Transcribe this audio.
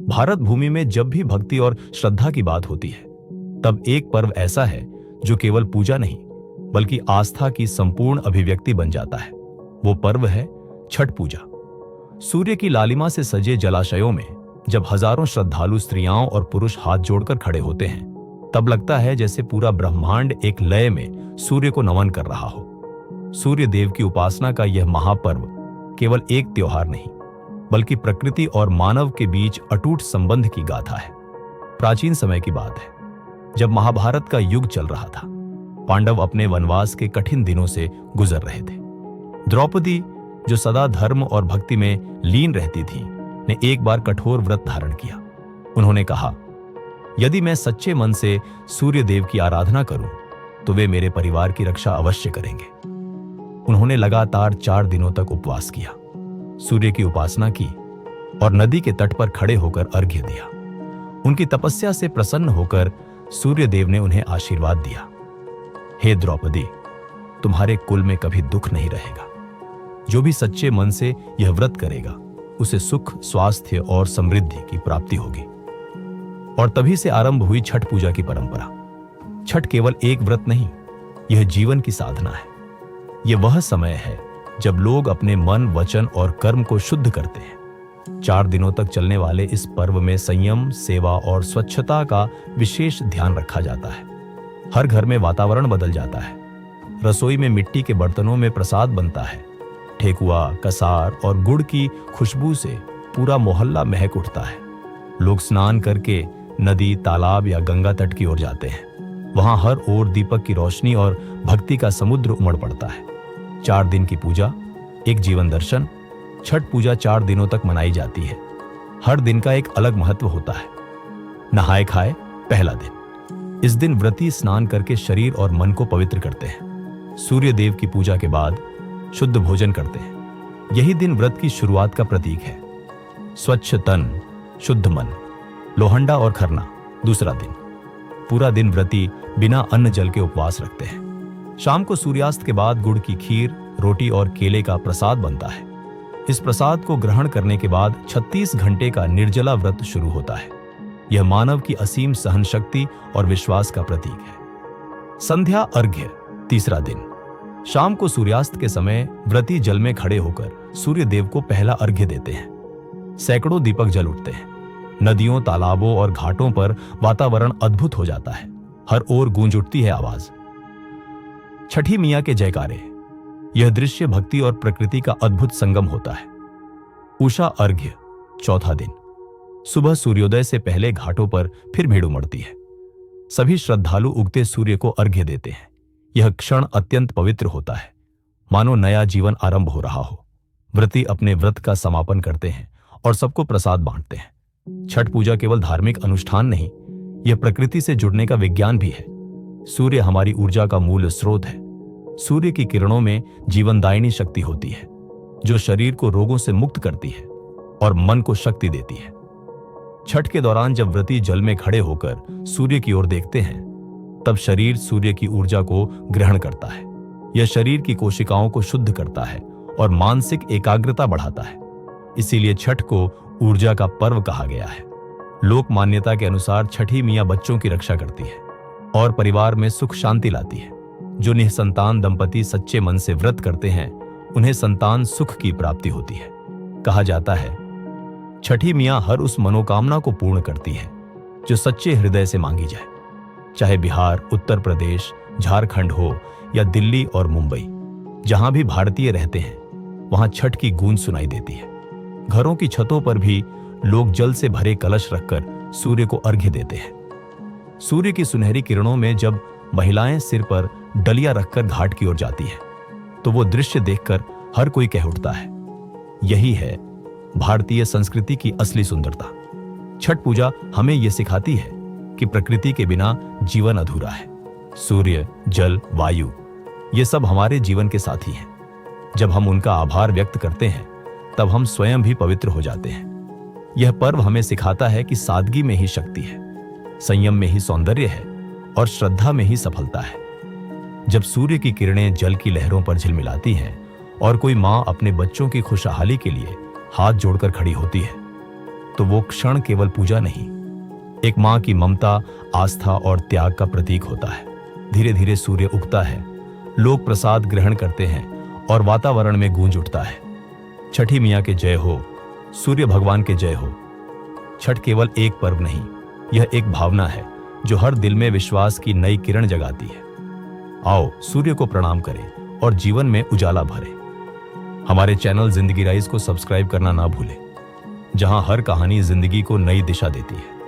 भारत भूमि में जब भी भक्ति और श्रद्धा की बात होती है, तब एक पर्व ऐसा है जो केवल पूजा नहीं बल्कि आस्था की संपूर्ण अभिव्यक्ति बन जाता है। वो पर्व है छठ पूजा। सूर्य की लालिमा से सजे जलाशयों में जब हजारों श्रद्धालु स्त्रियां और पुरुष हाथ जोड़कर खड़े होते हैं, तब लगता है जैसे पूरा ब्रह्मांड एक लय में सूर्य को नमन कर रहा हो। सूर्य देव की उपासना का यह महापर्व केवल एक त्योहार नहीं बल्कि प्रकृति और मानव के बीच अटूट संबंध की गाथा है। प्राचीन समय की बात है, जब महाभारत का युग चल रहा था। पांडव अपने वनवास के कठिन दिनों से गुजर रहे थे। द्रौपदी, जो सदा धर्म और भक्ति में लीन रहती थी, ने एक बार कठोर व्रत धारण किया। उन्होंने कहा, यदि मैं सच्चे मन से सूर्य देव की आराधना करूं तो वे मेरे परिवार की रक्षा अवश्य करेंगे। उन्होंने लगातार 4 दिनों तक उपवास किया, सूर्य की उपासना की और नदी के तट पर खड़े होकर अर्घ्य दिया। उनकी तपस्या से प्रसन्न होकर सूर्य देव ने उन्हें आशीर्वाद दिया, हे द्रौपदी, तुम्हारे कुल में कभी दुख नहीं रहेगा। जो भी सच्चे मन से यह व्रत करेगा उसे सुख, स्वास्थ्य और समृद्धि की प्राप्ति होगी। और तभी से आरंभ हुई छठ पूजा की परंपरा। छठ केवल एक व्रत नहीं, यह जीवन की साधना है। यह वह समय है जब लोग अपने मन, वचन और कर्म को शुद्ध करते हैं। 4 दिनों तक चलने वाले इस पर्व में संयम, सेवा और स्वच्छता का विशेष ध्यान रखा जाता है। हर घर में वातावरण बदल जाता है। रसोई में मिट्टी के बर्तनों में प्रसाद बनता है। ठेकुआ, कसार और गुड़ की खुशबू से पूरा मोहल्ला महक उठता है। लोग स्नान करके नदी, तालाब या गंगा तट की ओर जाते हैं। वहां हर ओर दीपक की रोशनी और भक्ति का समुद्र उमड़ पड़ता है। 4 दिन की पूजा, एक जीवन दर्शन। छठ पूजा 4 दिनों तक मनाई जाती है। हर दिन का एक अलग महत्व होता है। नहाए खाए पहला दिन। इस दिन व्रती स्नान करके शरीर और मन को पवित्र करते हैं। सूर्य देव की पूजा के बाद शुद्ध भोजन करते हैं। यही दिन व्रत की शुरुआत का प्रतीक है। स्वच्छ तन, शुद्ध मन। लोहंडा और खरना दूसरा दिन। पूरा दिन व्रती बिना अन्न जल के उपवास रखते हैं। शाम को सूर्यास्त के बाद गुड़ की खीर, रोटी और केले का प्रसाद बनता है। इस प्रसाद को ग्रहण करने के बाद 36 घंटे का निर्जला व्रत शुरू होता है। यह मानव की असीम सहन शक्ति और विश्वास का प्रतीक है। संध्या अर्घ्य तीसरा दिन। शाम को सूर्यास्त के समय व्रती जल में खड़े होकर सूर्य देव को पहला अर्घ्य देते हैं। सैकड़ों दीपक जल उठते हैं। नदियों, तालाबों और घाटों पर वातावरण अद्भुत हो जाता है। हर ओर गूंज उठती है आवाज, छठी मियां के जयकारे। यह दृश्य भक्ति और प्रकृति का अद्भुत संगम होता है। उषा अर्घ्य चौथा दिन। सुबह सूर्योदय से पहले घाटों पर फिर भीड़ उमड़ती है। सभी श्रद्धालु उगते सूर्य को अर्घ्य देते हैं। यह क्षण अत्यंत पवित्र होता है, मानो नया जीवन आरंभ हो रहा हो। व्रती अपने व्रत का समापन करते हैं और सबको प्रसाद बांटते हैं। छठ पूजा केवल धार्मिक अनुष्ठान नहीं, यह प्रकृति से जुड़ने का विज्ञान भी है। सूर्य हमारी ऊर्जा का मूल स्रोत है। सूर्य की किरणों में जीवनदायिनी शक्ति होती है, जो शरीर को रोगों से मुक्त करती है और मन को शक्ति देती है। छठ के दौरान जब व्रती जल में खड़े होकर सूर्य की ओर देखते हैं, तब शरीर सूर्य की ऊर्जा को ग्रहण करता है। यह शरीर की कोशिकाओं को शुद्ध करता है और मानसिक एकाग्रता बढ़ाता है। इसीलिए छठ को ऊर्जा का पर्व कहा गया है। लोक मान्यता के अनुसार छठी मियां बच्चों की रक्षा करती है और परिवार में सुख शांति लाती है। जो निःसंतान दंपति सच्चे मन से व्रत करते हैं, उन्हें संतान सुख की प्राप्ति होती है। कहा जाता है, छठी मियां हर उस मनोकामना को पूर्ण करती है जो सच्चे हृदय से मांगी जाए। चाहे बिहार, उत्तर प्रदेश, झारखंड हो या दिल्ली और मुंबई, जहां भी भारतीय रहते हैं, वहां छठ की गूंज सुनाई देती है। घरों की छतों पर भी लोग जल से भरे कलश रखकर सूर्य को अर्घ्य देते हैं। सूर्य की सुनहरी किरणों में जब महिलाएं सिर पर डलिया रखकर घाट की ओर जाती है, तो वो दृश्य देखकर हर कोई कह उठता है, यही है भारतीय संस्कृति की असली सुंदरता। छठ पूजा हमें यह सिखाती है कि प्रकृति के बिना जीवन अधूरा है। सूर्य, जल, वायु, ये सब हमारे जीवन के साथी हैं। जब हम उनका आभार व्यक्त करते हैं, तब हम स्वयं भी पवित्र हो जाते हैं। यह पर्व हमें सिखाता है कि सादगी में ही शक्ति है, संयम में ही सौंदर्य है और श्रद्धा में ही सफलता है। जब सूर्य की किरणें जल की लहरों पर झिलमिलाती हैं और कोई मां अपने बच्चों की खुशहाली के लिए हाथ जोड़कर खड़ी होती है, तो वो क्षण केवल पूजा नहीं, एक मां की ममता, आस्था और त्याग का प्रतीक होता है। धीरे धीरे सूर्य उगता है, लोग प्रसाद ग्रहण करते हैं और वातावरण में गूंज उठता है, छठी मियां के जय हो, सूर्य भगवान के जय हो। छठ केवल एक पर्व नहीं, यह एक भावना है जो हर दिल में विश्वास की नई किरण जगाती है। आओ सूर्य को प्रणाम करें और जीवन में उजाला भरें। हमारे चैनल जिंदगी राइज को सब्सक्राइब करना ना भूलें, जहां हर कहानी जिंदगी को नई दिशा देती है।